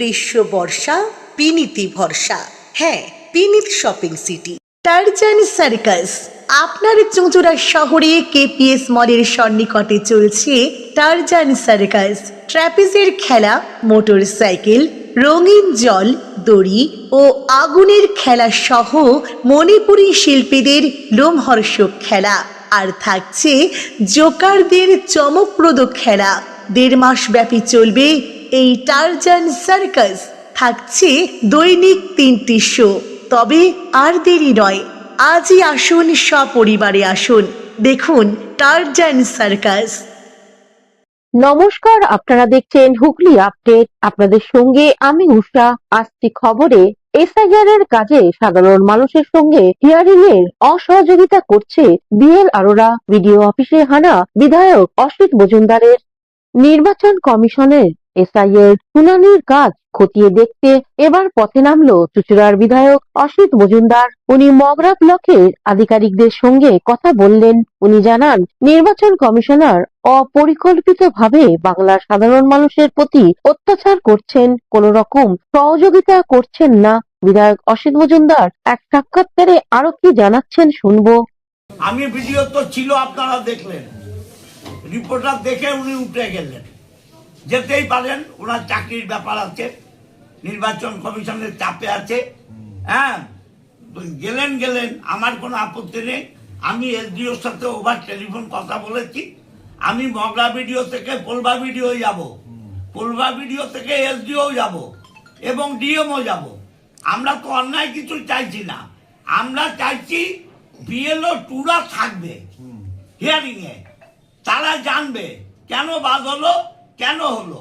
গ্রীষ্ম বর্ষা পিনিতি ভরসা। হ্যাঁ, পিনিত শপিং সিটি। টারজান সার্কাস আপনার চুঁচুড়া শহরে কেপিএস মলের সন্নিকটে চলছে টারজান সার্কাস। ট্র্যাপিজের খেলা, মোটর সাইকেল, রঙিন জল, দড়ি ও আগুনের খেলা সহ মণিপুরী শিল্পীদের লোমহর্ষক খেলা। আর থাকছে জোকারদের চমকপ্রদ খেলা। 1.5 মাস ব্যাপী চলবে এই টারজান সার্কাস। থাকছে দৈনিক 3টি শো। তবে আর দেরি নয়, আজই আসুন, সপরিবারে আসুন, দেখুন টারজান সার্কাস। নমস্কার, আপনারা দেখছেন হুগলি আপডেট। আপনাদের সঙ্গে আমি উষা। আসছি খবরে, এসআইআর এর কাজে সাধারণ মানুষের সঙ্গে হিয়ারিং এর অসহযোগিতা করছে বিএল আরোরা। বিডিও অফিসে হানা বিধায়ক অসিত মজুমদারের। নির্বাচন কমিশনের এসআইআর শুনানির কাজ খতিয়ে দেখতে এবার পথে নামলো চুঁচুড়ার বিধায়ক অসিত মজুমদার। উনি মগরা ব্লকের আধিকারিকদের সঙ্গে কথা বললেন। উনি জানান, নির্বাচন কমিশনার অপরিকল্পিতভাবে বাংলার সাধারণ মানুষের প্রতি অত্যাচার করছেন, কোন রকম সহযোগিতা করছেন না। বিধায়ক অসিত মজুমদার এক সাক্ষাৎকারে আরো কি জানাচ্ছেন শুনবো। আমি ভিডিও তো ছিল, আপনারা দেখলেন, রিপোর্টার দেখে উনি উঠে গেলেন। যেতেই পারেন, ওনার চাকরির ব্যাপার আছে, নির্বাচন কমিশনের চাপে আছে। হ্যাঁ, গেলেন, আমার কোনো আপত্তি নেই। আমি এসডিওর সাথে ওভার টেলিফোন কথা বলেছি। আমি মগরা ভিডিও থেকে পোলবা ভিডিও যাব, পোলবা ভিডিও থেকে এসডিও যাব এবং ডিএমও যাব। আমরা তো অন্যায় কিছু চাইছি না, আমরা চাইছি বিএলও টুরা থাকবে হিয়ারিং এ, তারা জানবে কেন বাদ হলো, কেন হলো।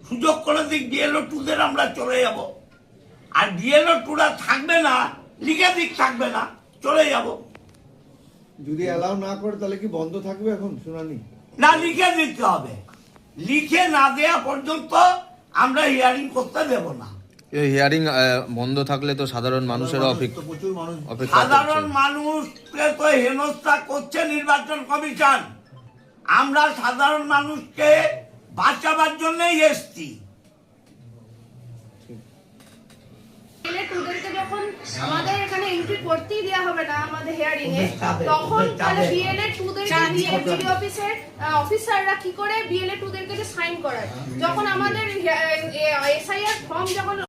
সুযোগ করে দিক বিএলও টুদের, আমরা চলে যাব। আর বিএলও টুরা থাকবে না, লিখে দিক থাকবে না, চলে যাব। যদি অ্যালাউ না করে তাহলে কি বন্ধ থাকবে এখন শুনানি? না, লিখে দিতে হবে। লিখে না দেয়া পর্যন্ত আমরা হিয়ারিং করতে দেব না। এই হিয়ারিং বন্ধ থাকলে তো সাধারণ মানুষেরা প্রচুর মানুষ অপেক্ষা সাধারণ করছে। মানুষকে তো হেনস্থা করছে নির্বাচন কমিশন। আমরা সাধারণ মানুষকে বাঁচাবার জন্যই এসছি। যখন আমাদের এখানে এন্ট্রি করতেই দেওয়া হবে না আমাদের হিয়ারিং এ, তখন তাহলে বিএলএ টুদেরকে বিএলএ অফিসের অফিসাররা কি করে বিএলএ টুদেরকে সাইন করায়? যখন আমাদের এসআইআর ফর্ম যখন